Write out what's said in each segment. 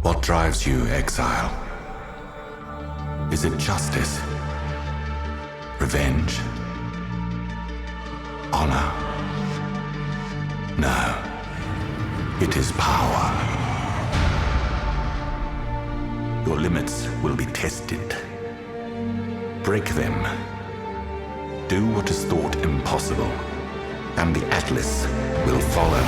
What drives you, Exile? Is it justice? Revenge? Honor? No. It is power. Your limits will be tested. Break them. Do what is thought impossible, and the Atlas will follow.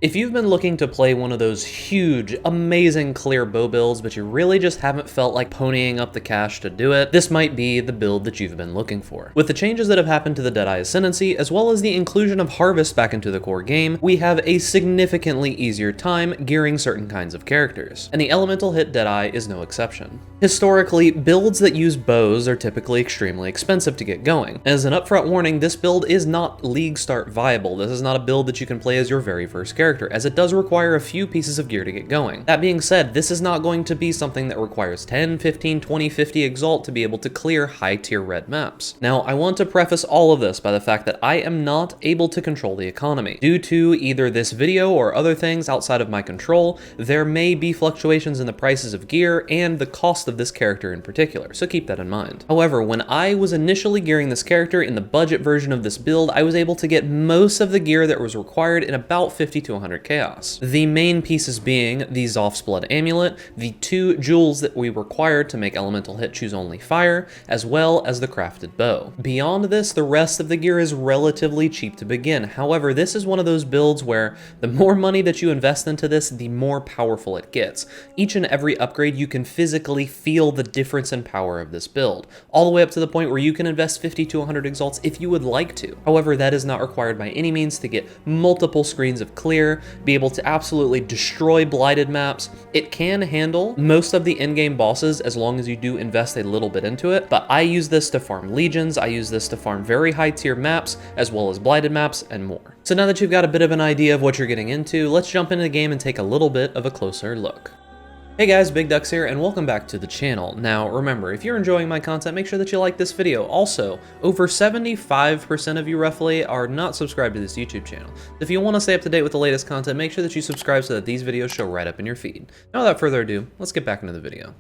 If you've been looking to play one of those huge, amazing clear bow builds, but you really just haven't felt like ponying up the cash to do it, this might be the build that you've been looking for. With the changes that have happened to the Deadeye Ascendancy, as well as the inclusion of Harvest back into the core game, we have a significantly easier time gearing certain kinds of characters, and the elemental hit Deadeye is no exception. Historically, builds that use bows are typically extremely expensive to get going. As an upfront warning, this build is not League Start viable. This is not a build that you can play as your very first character, as it does require a few pieces of gear to get going. That being said, this is not going to be something that requires 10, 15, 20, 50 Exalt to be able to clear high-tier red maps. Now, I want to preface all of this by the fact that I am not able to control the economy. Due to either this video or other things outside of my control, there may be fluctuations in the prices of gear and the cost of this character in particular, so keep that in mind. However, when I was initially gearing this character in the budget version of this build, I was able to get most of the gear that was required in about 50 to 100 chaos. The main pieces being the Zoph's Blood Amulet, the 2 jewels that we required to make elemental hit choose only fire, as well as the crafted bow. Beyond this, the rest of the gear is relatively cheap to begin. However, this is one of those builds where the more money that you invest into this, the more powerful it gets. Each and every upgrade, you can physically feel the difference in power of this build, all the way up to the point where you can invest 50 to 100 exalts if you would like to. However, that is not required by any means to get multiple screens of clear, be able to absolutely destroy blighted maps. It can handle most of the in-game bosses as long as you do invest a little bit into it, but I use this to farm legions, I use this to farm very high tier maps, as well as blighted maps and more. So now that you've got a bit of an idea of what you're getting into, let's jump into the game and take a little bit of a closer look. Hey guys, Big Ducks here, and welcome back to the channel. Now remember, if you're enjoying my content, make sure that you like this video. Also, over 75% of you roughly are not subscribed to this YouTube channel. If you want to stay up to date with the latest content, make sure that you subscribe so that these videos show right up in your feed. Now without further ado, let's get back into the video.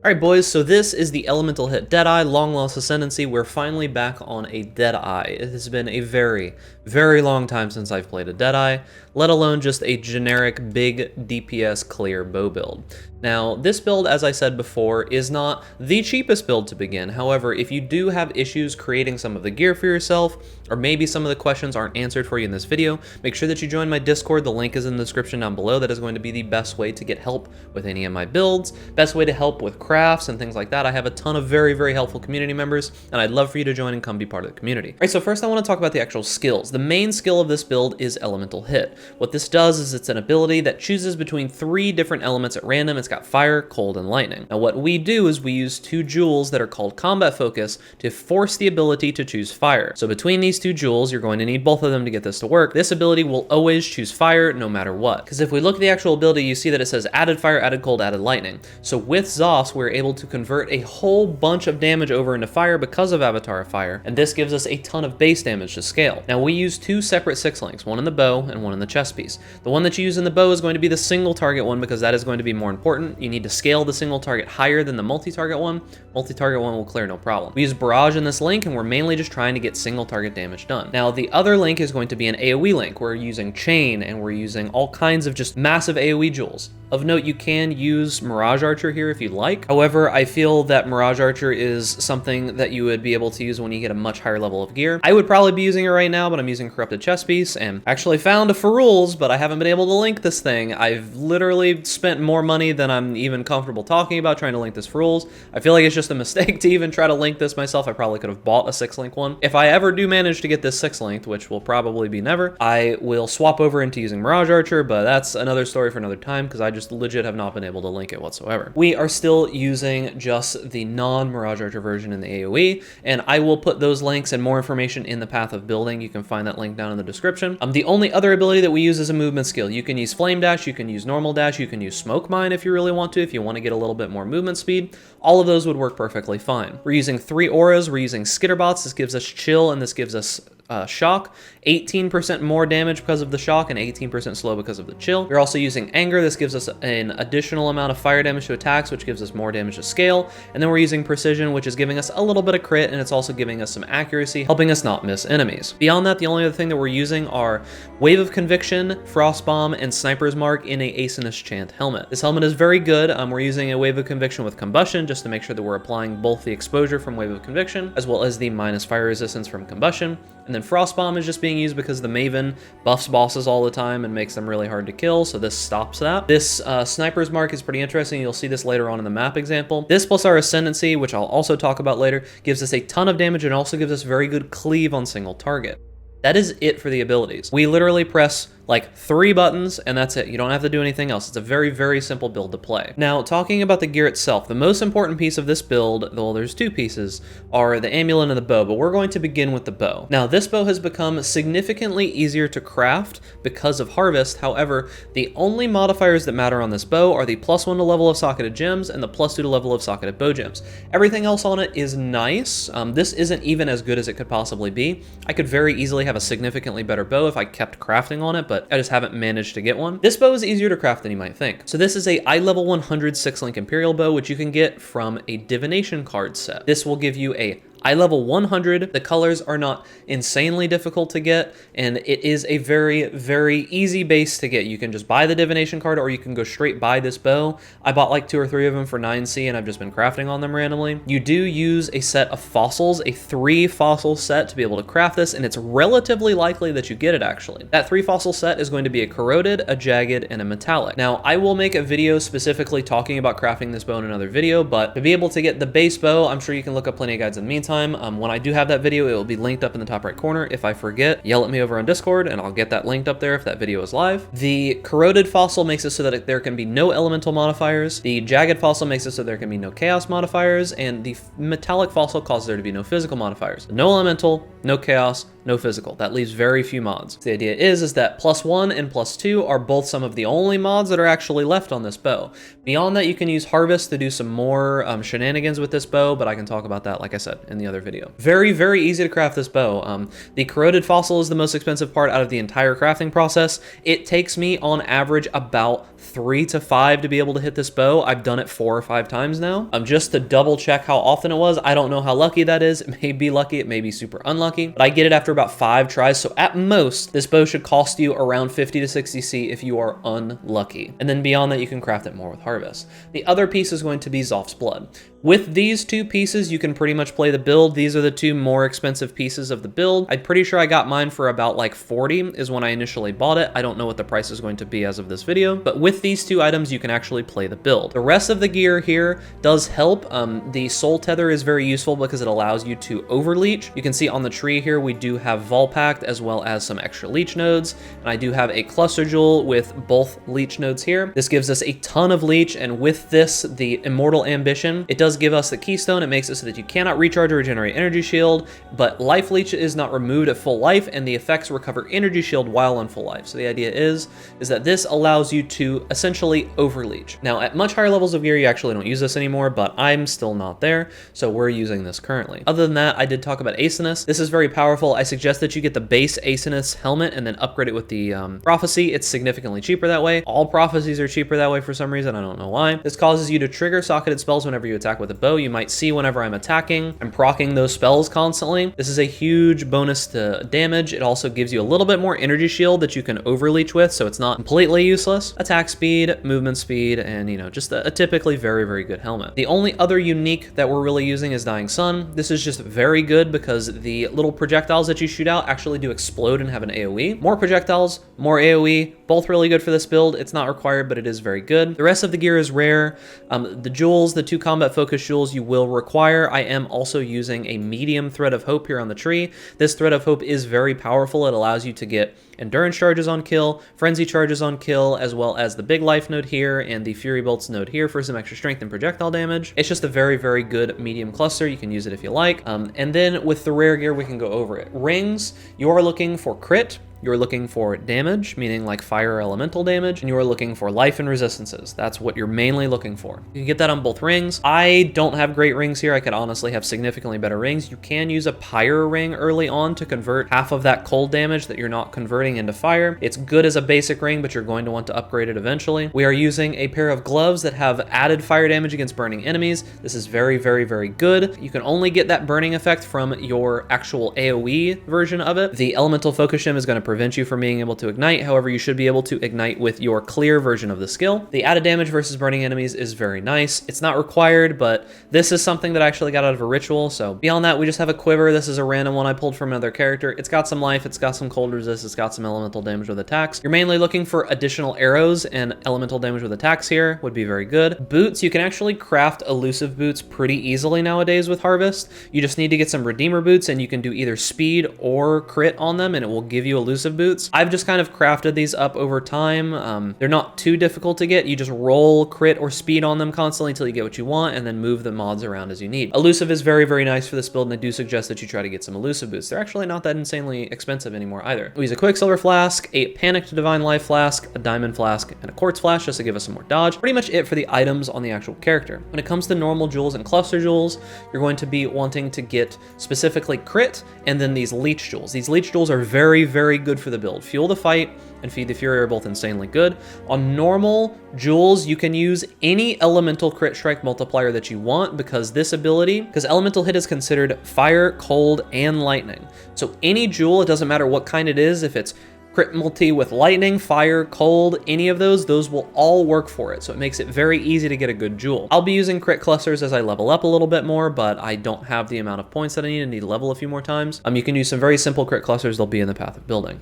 Alright boys, so this is the elemental hit Deadeye, Long Lost Ascendancy. We're finally back on a Deadeye. It has been a very, very long time since I've played a Deadeye, let alone just a generic big DPS clear bow build. Now, this build, as I said before, is not the cheapest build to begin. However, if you do have issues creating some of the gear for yourself, or maybe some of the questions aren't answered for you in this video, make sure that you join my Discord. The link is in the description down below. That is going to be the best way to get help with any of my builds, best way to help with crafts and things like that. I have a ton of very, very helpful community members, and I'd love for you to join and come be part of the community. All right, so first I want to talk about the actual skills. The main skill of this build is Elemental Hit. What this does is it's an ability that chooses between 3 different elements at random. It's got fire, cold, and lightning. Now what we do is we use 2 jewels that are called Combat Focus to force the ability to choose fire. So between these 2 jewels, you're going to need both of them to get this to work. This ability will always choose fire no matter what. Because if we look at the actual ability, you see that it says added fire, added cold, added lightning. So with Zophs, we're able to convert a whole bunch of damage over into fire because of Avatar of Fire, and this gives us a ton of base damage to scale. Now we use two separate 6-links, one in the bow and one in the chest piece. The one that you use in the bow is going to be the single target one because that is going to be more important. You need to scale the single target higher than the multi-target one. Multi-target one will clear no problem. We use Barrage in this link, and we're mainly just trying to get single target damage done. Now the other link is going to be an AoE link. We're using Chain, and we're using all kinds of just massive AoE jewels. Of note, you can use Mirage Archer here if you'd like. However, I feel that Mirage Archer is something that you would be able to use when you get a much higher level of gear. I would probably be using it right now, but I'm using Corrupted Chest Piece, and actually found a Ferrules, but I haven't been able to link this thing. I've literally spent more money than I'm even comfortable talking about trying to link this Ferrules. I feel like it's just a mistake to even try to link this myself. I probably could have bought a 6-link one. If I ever do manage to get this 6-linked, which will probably be never, I will swap over into using Mirage Archer, but that's another story for another time because I just legit have not been able to link it whatsoever. We are still using just the non-Mirage Archer version in the AoE, and I will put those links and more information in the path of building. You can find that link down in the description. The only other ability that we use is a movement skill. You can use Flame Dash, you can use Normal Dash, you can use Smoke Mine if you really want to, if you want to get a little bit more movement speed. All of those would work perfectly fine. We're using 3 auras, we're using Skitterbots, this gives us Chill, and this gives us Shock, 18% more damage because of the Shock and 18% slow because of the Chill. We're also using Anger. This gives us an additional amount of fire damage to attacks, which gives us more damage to scale. And then we're using Precision, which is giving us a little bit of crit, and it's also giving us some accuracy, helping us not miss enemies. Beyond that, the only other thing that we're using are Wave of Conviction, Frost Bomb, and Sniper's Mark in a Asinus Chant helmet. This helmet is very good. We're using a Wave of Conviction with Combustion just to make sure that we're applying both the exposure from Wave of Conviction as well as the minus fire resistance from Combustion. And then Frost Bomb is just being used because the Maven buffs bosses all the time and makes them really hard to kill, so this stops that. This Sniper's Mark is pretty interesting. You'll see this later on in the map example. This plus our Ascendancy, which I'll also talk about later, gives us a ton of damage and also gives us very good cleave on single target. That is it for the abilities. We literally press like 3 buttons and that's it. You don't have to do anything else. It's a very, very simple build to play. Now, talking about the gear itself, the most important piece of this build, well, there's 2 pieces, are the amulet and the bow, but we're going to begin with the bow. Now, this bow has become significantly easier to craft because of Harvest. However, the only modifiers that matter on this bow are the +1 to level of socketed gems and the +2 to level of socketed bow gems. Everything else on it is nice. This isn't even as good as it could possibly be. I could very easily have a significantly better bow if I kept crafting on it, but I just haven't managed to get one. This bow is easier to craft than you might think. So this is a eye level 100 6-link Imperial bow, which you can get from a divination card set. This will give you a eye level 100. The colors are not insanely difficult to get, and it is a very, very easy base to get. You can just buy the divination card, or you can go straight buy this bow. I bought like 2 or 3 of them for 9C, and I've just been crafting on them randomly. You do use a set of fossils, a 3 fossil set to be able to craft this, and it's relatively likely that you get it actually. That 3 fossil set is going to be a corroded, a jagged, and a metallic. Now, I will make a video specifically talking about crafting this bow in another video, but to be able to get the base bow, I'm sure you can look up plenty of guides in the meantime. When I do have that video, it will be linked up in the top right corner. If I forget, yell at me over on Discord and I'll get that linked up there if that video is live. The corroded fossil makes it so that there can be no elemental modifiers. The jagged fossil makes it so there can be no chaos modifiers, and the metallic fossil causes there to be no physical modifiers. No elemental, no chaos, no physical. That leaves very few mods. The idea is that +1 and +2 are both some of the only mods that are actually left on this bow. Beyond that, you can use Harvest to do some more shenanigans with this bow, but I can talk about that, like I said, in the other video. Very, very easy to craft this bow. The corroded fossil is the most expensive part out of the entire crafting process. It takes me on average about 3 to 5 to be able to hit this bow. I've done it 4 or 5 times now. Just to double check how often it was. I don't know how lucky that is. It may be lucky, it may be super unlucky, but I get it after about 5 tries. So at most, this bow should cost you around 50 to 60C if you are unlucky. And then beyond that, you can craft it more with Harvest. The other piece is going to be Zolf's Blood. With these 2 pieces, you can pretty much play the build. These are the 2 more expensive pieces of the build. I'm pretty sure I got mine for about like 40 is when I initially bought it. I don't know what the price is going to be as of this video, but with these 2 items, you can actually play the build. The rest of the gear here does help. The Soul Tether is very useful because it allows you to overleech. You can see on the tree here, we do have Volpact as well as some extra leech nodes, and I do have a cluster jewel with both leech nodes here. This gives us a ton of leech, and with this, the Immortal Ambition, it does give us the Keystone. It makes it so that you cannot recharge or regenerate energy shield, but life leech is not removed at full life, and the effects recover energy shield while on full life. So the idea is that this allows you to to essentially overleech. Now, at much higher levels of gear, you actually don't use this anymore, but I'm still not there, so we're using this currently. Other than that, I did talk about Ascendancy. This is very powerful. I suggest that you get the base Ascendancy helmet and then upgrade it with the Prophecy. It's significantly cheaper that way. All Prophecies are cheaper that way for some reason. I don't know why. This causes you to trigger socketed spells whenever you attack with a bow. You might see whenever I'm attacking, I'm proccing those spells constantly. This is a huge bonus to damage. It also gives you a little bit more energy shield that you can overleech with, so it's not completely useless. Attack speed, movement speed, and just a typically very, very good helmet. The only other unique that we're really using is Dying Sun. This is just very good because the little projectiles that you shoot out actually do explode and have an AoE. More projectiles, more AoE, both really good for this build. It's not required, but it is very good. The rest of the gear is rare. The jewels, the 2 combat focus jewels, you will require. I am also using a medium Thread of Hope here on the tree. This Thread of Hope is very powerful. It allows you to get endurance charges on kill, frenzy charges on kill, as well as the big life node here and the fury bolts node here for some extra strength and projectile damage. It's just a very, very good medium cluster. You can use it if you like. And then with the rare gear, we can go over it. Rings, you are looking for crit. You're looking for damage, meaning like fire or elemental damage, and you are looking for life and resistances. That's what you're mainly looking for. You can get that on both rings. I don't have great rings here. I could honestly have significantly better rings. You can use a pyre ring early on to convert half of that cold damage that you're not converting into fire. It's good as a basic ring, but you're going to want to upgrade it eventually. We are using a pair of gloves that have added fire damage against burning enemies. This is very, very, very good. You can only get that burning effect from your actual AoE version of it. The elemental focus gem is going to prevent you from being able to ignite. However, you should be able to ignite with your clear version of the skill. The added damage versus burning enemies is very nice. It's not required, but this is something that I actually got out of a ritual. So beyond that, we just have a quiver. This is a random one I pulled from another character. It's got some life, it's got some cold resist, it's got some elemental damage with attacks. You're mainly looking for additional arrows, and elemental damage with attacks here would be very good. Boots, you can actually craft elusive boots pretty easily nowadays with Harvest. You just need to get some Redeemer boots, and you can do either speed or crit on them, and it will give you elusive boots. I've just kind of crafted these up over time. They're not too difficult to get. You just roll crit or speed on them constantly until you get what you want, and then move the mods around as you need. Elusive is very, very nice for this build, and I do suggest that you try to get some elusive boots. They're actually not that insanely expensive anymore either. We use a Quicksilver Flask, a Panic to Divine Life Flask, a Diamond Flask, and a Quartz Flask just to give us some more dodge. Pretty much it for the items on the actual character. When it comes to normal jewels and cluster jewels, you're going to be wanting to get specifically crit and then these leech jewels. These leech jewels are very, very good for the build. Fuel the Fight and Feed the Fury are both insanely good. On normal jewels, you can use any elemental crit strike multiplier that you want because this ability, because elemental hit is considered fire, cold, and lightning. So any jewel, it doesn't matter what kind it is, if it's crit multi with lightning, fire, cold, any of those will all work for it. So it makes it very easy to get a good jewel. I'll be using crit clusters as I level up a little bit more, but I don't have the amount of points that I need to level a few more times. You can use some very simple crit clusters. They'll be in the path of building.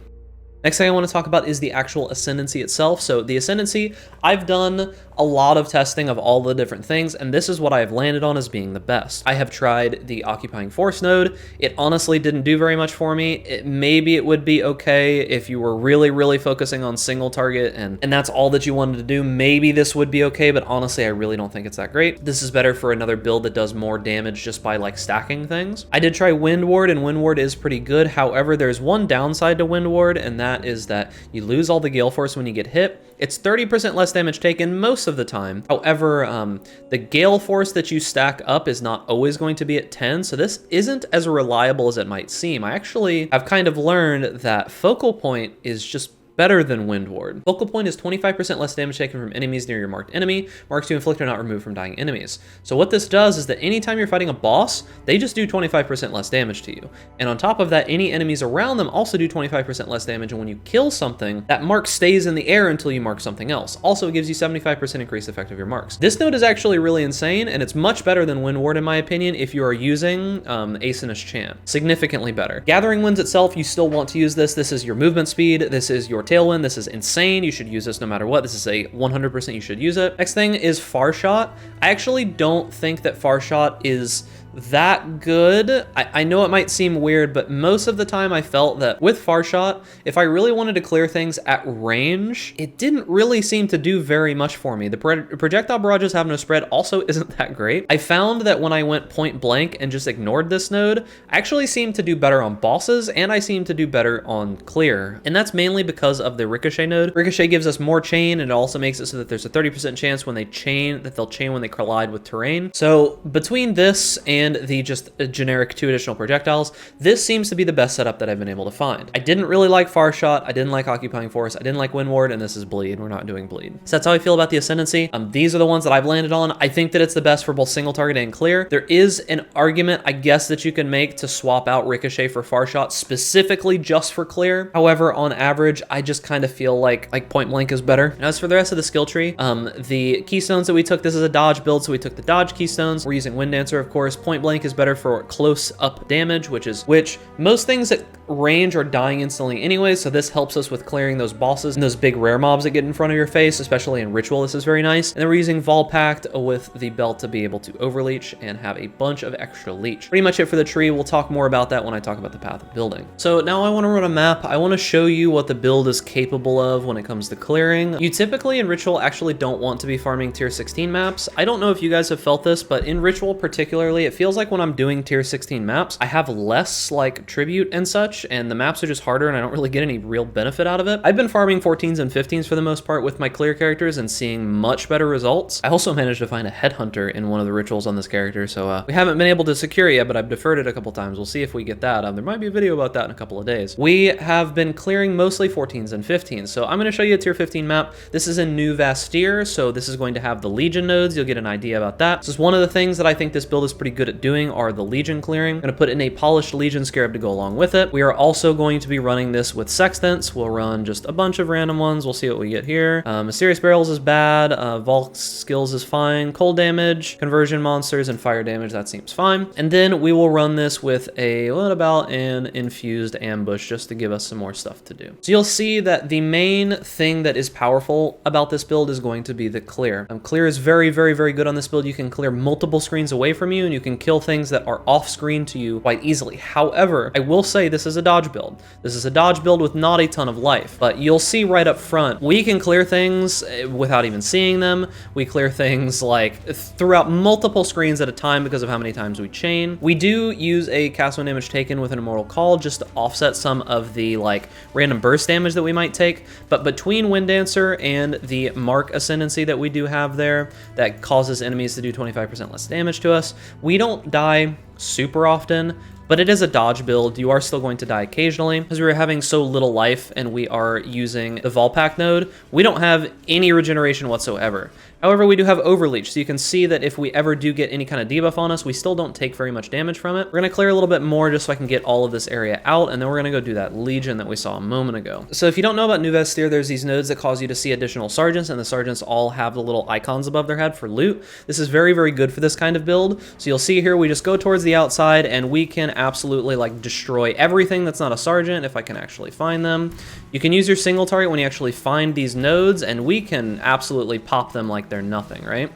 Next thing I want to talk about is the actual Ascendancy itself. So the Ascendancy, I've done a lot of testing of all the different things, and this is what I have landed on as being the best. I have tried the Occupying Force node. It honestly didn't do very much for me. Maybe it would be okay if you were really, really focusing on single target and that's all that you wanted to do. Maybe this would be okay, but honestly, I really don't think it's that great. This is better for another build that does more damage just by like stacking things. I did try Wind Ward, and Wind Ward is pretty good. However, there's one downside to Wind Ward, and that is that you lose all the Gale Force when you get hit. It's 30% less damage taken most of the time. However, the Gale Force that you stack up is not always going to be at 10, so this isn't as reliable as it might seem. I actually have kind of learned that Focal Point is just better than Wind Ward. Focal Point is 25% less damage taken from enemies near your marked enemy. Marks to inflict are not removed from dying enemies. So what this does is that anytime you're fighting a boss, they just do 25% less damage to you. And on top of that, any enemies around them also do 25% less damage, and when you kill something, that mark stays in the air until you mark something else. Also, it gives you 75% increased effect of your marks. This node is actually really insane, and it's much better than Wind Ward in my opinion if you are using Ascendancy Champ. Significantly better. Gathering Winds itself, you still want to use this. This is your movement speed. This is your tailwind. This is insane. You should use this no matter what. This is a 100% you should use it. Next thing is Far Shot. I actually don't think that Far Shot is that good. I know it might seem weird, but most of the time I felt that with Farshot, if I really wanted to clear things at range, it didn't really seem to do very much for me. The projectile barrages having no spread also isn't that great. I found that when I went point blank and just ignored this node, I actually seemed to do better on bosses, and I seemed to do better on clear. And that's mainly because of the ricochet node. Ricochet gives us more chain, and it also makes it so that there's a 30% chance when they chain, that they'll chain when they collide with terrain. So between this and the just generic 2 additional projectiles, this seems to be the best setup that I've been able to find. I didn't really like Farshot, I didn't like Occupying Force, I didn't like Wind Ward, and this is Bleed. We're not doing Bleed. So that's how I feel about the Ascendancy. These are the ones that I've landed on. I think that it's the best for both single target and clear. There is an argument, I guess, that you can make to swap out Ricochet for Farshot specifically just for clear. However, on average, I just kind of feel like point blank is better. As for the rest of the skill tree, the Keystones that we took, this is a dodge build, so we took the dodge Keystones. We're using Wind Dancer, of course. Point blank is better for close up damage, which most things at range are dying instantly anyway, so this helps us with clearing those bosses and those big rare mobs that get in front of your face, especially in Ritual. This is very nice. And then we're using Volpact with the belt to be able to overleech and have a bunch of extra leech. Pretty much it for the tree. We'll talk more about that when I talk about the path of building. So now I want to run a map. I want to show you what the build is capable of when it comes to clearing. You typically in Ritual actually don't want to be farming tier 16 maps. I don't know if you guys have felt this, but in Ritual particularly, it feels like when I'm doing tier 16 maps, I have less like tribute and such, and the maps are just harder and I don't really get any real benefit out of it. I've been farming 14s and 15s for the most part with my clear characters and seeing much better results. I also managed to find a headhunter in one of the rituals on this character, so we haven't been able to secure it yet, but I've deferred it a couple times. We'll see if we get that. There might be a video about that in a couple of days. We have been clearing mostly 14s and 15s, so I'm going to show you a tier 15 map. This is in New Vastir, so this is going to have the Legion nodes. You'll get an idea about that. This is one of the things that I think this build is pretty good at doing are the Legion clearing. I'm going to put in a polished Legion Scarab to go along with it. We are also going to be running this with Sextants. We'll run just a bunch of random ones. We'll see what we get here. Mysterious Barrels is bad. Vault skills is fine. Cold damage, conversion monsters, and fire damage, that seems fine. And then we will run this with what about an infused ambush just to give us some more stuff to do. So you'll see that the main thing that is powerful about this build is going to be the clear. Clear is very, very, very good on this build. You can clear multiple screens away from you and you can kill things that are off screen to you quite easily. However, I will say this is a dodge build. This is a dodge build with not a ton of life, but you'll see right up front, we can clear things without even seeing them. We clear things like throughout multiple screens at a time because of how many times we chain. We do use a cast when damage taken with an Immortal Call just to offset some of the like random burst damage that we might take, but between Wind Dancer and the Mark Ascendancy that we do have there that causes enemies to do 25% less damage to us, we don't die super often, but it is a dodge build. You are still going to die occasionally. Because we are having so little life and we are using the Volpact node, we don't have any regeneration whatsoever. However, we do have Overleech, so you can see that if we ever do get any kind of debuff on us, we still don't take very much damage from it. We're going to clear a little bit more just so I can get all of this area out, and then we're going to go do that Legion that we saw a moment ago. So if you don't know about New Vestir, there's these nodes that cause you to see additional sergeants, and the sergeants all have the little icons above their head for loot. This is very, very good for this kind of build. So you'll see here, we just go towards the outside, and we can absolutely like destroy everything that's not a sergeant if I can actually find them. You can use your single target when you actually find these nodes, and we can absolutely pop them like they're nothing, right?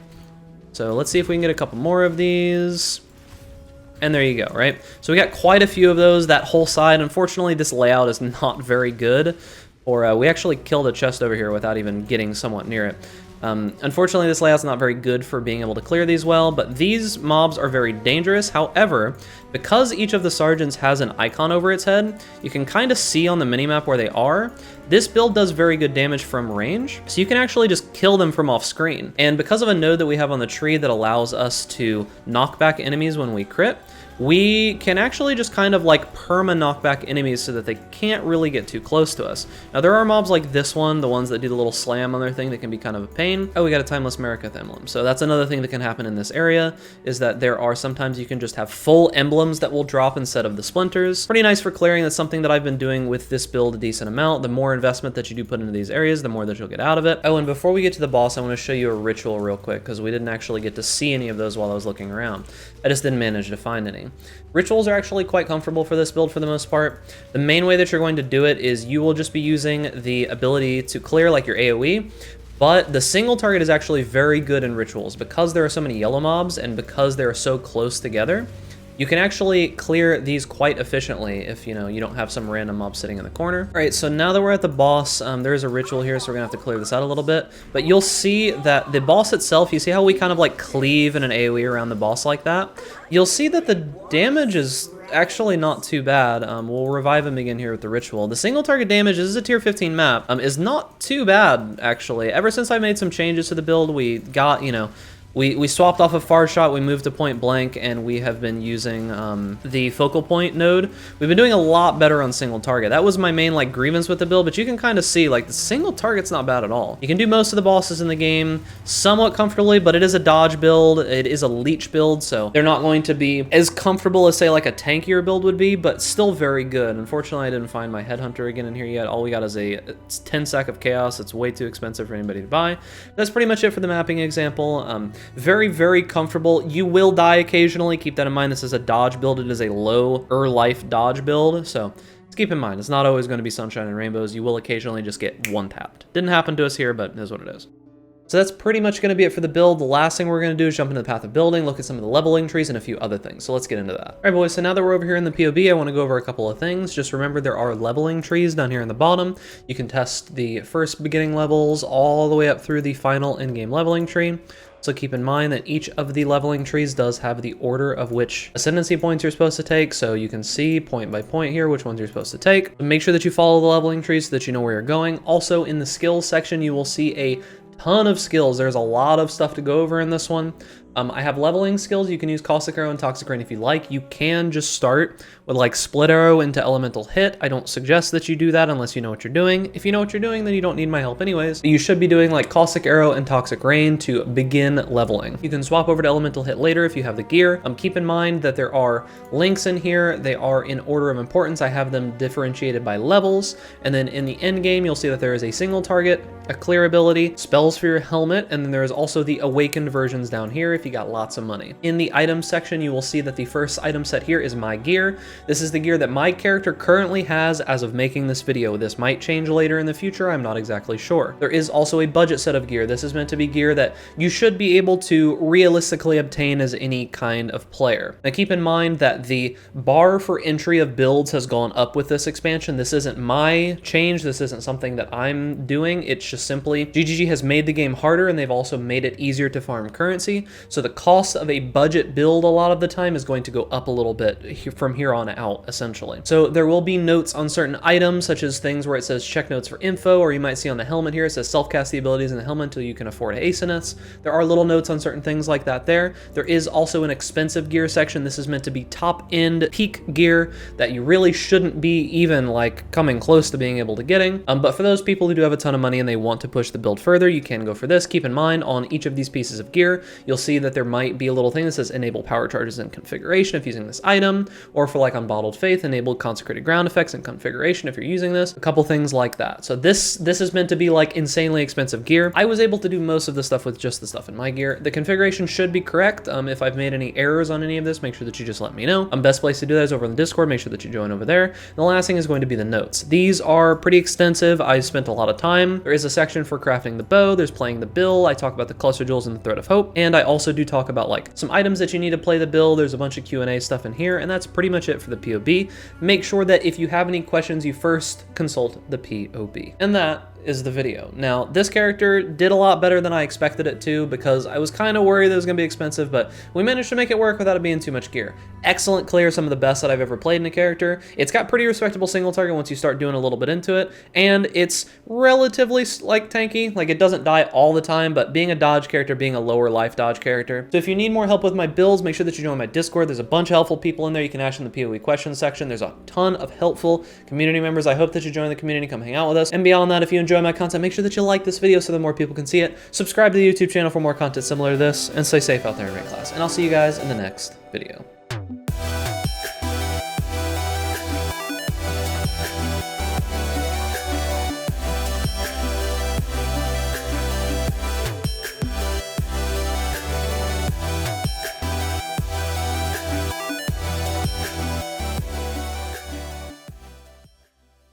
So let's see if we can get a couple more of these. And there you go, right? So we got quite a few of those, that whole side. Unfortunately, this layout is not very good. Or we actually killed a chest over here without even getting somewhat near it. Unfortunately, this layout's not very good for being able to clear these well, but these mobs are very dangerous. However, because each of the sergeants has an icon over its head, you can kind of see on the minimap where they are. This build does very good damage from range, so you can actually just kill them from off screen. And because of a node that we have on the tree that allows us to knock back enemies when we crit, we can actually just kind of like perma knockback enemies so that they can't really get too close to us. Now there are mobs like this one, the ones that do the little slam on their thing that can be kind of a pain. Oh, we got a Timeless Marikath emblem. So that's another thing that can happen in this area, is that there are sometimes you can just have full emblems that will drop instead of the splinters. Pretty nice for clearing. That's something that I've been doing with this build a decent amount. The more investment that you do put into these areas, the more that you'll get out of it. Oh, and before we get to the boss, I want to show you a ritual real quick because we didn't actually get to see any of those while I was looking around. I just didn't manage to find any. Rituals are actually quite comfortable for this build for the most part. The main way that you're going to do it is you will just be using the ability to clear like your AoE, but the single target is actually very good in Rituals because there are so many yellow mobs and because they're so close together. you can actually clear these quite efficiently if, you know, you don't have some random mob sitting in the corner. All right, so now that we're at the boss, there is a ritual here, so we're gonna have to clear this out a little bit. But you'll see that the boss itself, you see how we kind of like cleave in an AoE around the boss like that? You'll see that the damage is actually not too bad. We'll revive him again here with the ritual. The single target damage, this is a tier 15 map, is not too bad, actually. Ever since I made some changes to the build, we got, you know, we swapped off of far shot, we moved to point blank, and we have been using the focal point node. We've been doing a lot better on single target. That was my main like grievance with the build, but you can kind of see like the single target's not bad at all. You can do most of the bosses in the game somewhat comfortably, but it is a dodge build, it is a leech build, so they're not going to be as comfortable as say like a tankier build would be, but still very good. Unfortunately, I didn't find my headhunter again in here yet. All we got is a 10 sack of chaos. It's way too expensive for anybody to buy. That's pretty much it for the mapping example. Very, very comfortable. You will die occasionally. Keep that in mind. This is a dodge build. It is a lower life dodge build. So just keep in mind, it's not always going to be sunshine and rainbows. You will occasionally just get one tapped. Didn't happen to us here, but it is what it is. So that's pretty much going to be it for the build. The last thing we're going to do is jump into the path of building, look at some of the leveling trees, and a few other things. So let's get into that. All right, boys, so now that we're over here in the POB, I want to go over a couple of things. Just remember there are leveling trees down here in the bottom. You can test the first beginning levels all the way up through the final in-game leveling tree. So keep in mind that each of the leveling trees does have the order of which ascendancy points you're supposed to take, so you can see point by point here which ones you're supposed to take. But make sure that you follow the leveling trees so that you know where you're going. Also, in the skills section, you will see a ton of skills. There's a lot of stuff to go over in this one. I have leveling skills. You can use Caustic Arrow and Toxic Rain if you like. You can just start with like Split Arrow into Elemental Hit. I don't suggest that you do that unless you know what you're doing. If you know what you're doing, then you don't need my help anyways. But you should be doing like Caustic Arrow and Toxic Rain to begin leveling. You can swap over to Elemental Hit later if you have the gear. Keep in mind that there are links in here. They are in order of importance. I have them differentiated by levels. And then in the end game, you'll see that there is a single target, a clear ability, spells for your helmet, and then there is also the awakened versions down here if you got lots of money. In the item section, you will see that the first item set here is my gear. This is the gear that my character currently has as of making this video. This might change later in the future, I'm not exactly sure. There is also a budget set of gear. This is meant to be gear that you should be able to realistically obtain as any kind of player. Now keep in mind that the bar for entry of builds has gone up with this expansion. This isn't my change, this isn't something that I'm doing, it's just simply GGG has made the game harder and they've also made it easier to farm currency. So the cost of a budget build a lot of the time is going to go up a little bit from here on out, essentially. So there will be notes on certain items, such as things where it says check notes for info, or you might see on the helmet here, it says self-cast the abilities in the helmet until you can afford Ascendancy. There are little notes on certain things like that there. There is also an expensive gear section. This is meant to be top-end peak gear that you really shouldn't be even like coming close to being able to getting. But for those people who do have a ton of money and they want to push the build further, you can go for this. Keep in mind on each of these pieces of gear, you'll see that there might be a little thing that says enable power charges in configuration if using this item, or for like Unbottled Faith, enable consecrated ground effects in configuration if you're using this, a couple things like that. So this is meant to be like insanely expensive gear. I was able to do most of the stuff with just the stuff in my gear. The configuration should be correct. If I've made any errors on any of this, make sure that you just let me know. Best place to do that is over in the Discord. Make sure that you join over there. And the last thing is going to be the notes. These are pretty extensive. I spent a lot of time. There is a section for crafting the bow. There's playing the bill. I talk about the cluster jewels and the thread of hope. And I also do talk about like some items that you need to play the bill. There's a bunch of Q&A stuff in here, and that's pretty much it for the POB. Make sure that if you have any questions, you first consult the POB. And that is the video. Now, this character did a lot better than I expected it to, because I was kind of worried that it was going to be expensive, but we managed to make it work without it being too much gear. Excellent clear, some of the best that I've ever played in a character. It's got pretty respectable single target once you start doing a little bit into it, and it's relatively like tanky. Like, it doesn't die all the time, but being a dodge character, being a lower life dodge character. So if you need more help with my builds, make sure that you join my Discord. There's a bunch of helpful people in there. You can ask in the PoE questions section. There's a ton of helpful community members. I hope that you join the community, come hang out with us. And beyond that, if you enjoy my content, make sure that you like this video so that more people can see it. Subscribe to the YouTube channel for more content similar to this, and stay safe out there in raid class. And I'll see you guys in the next video.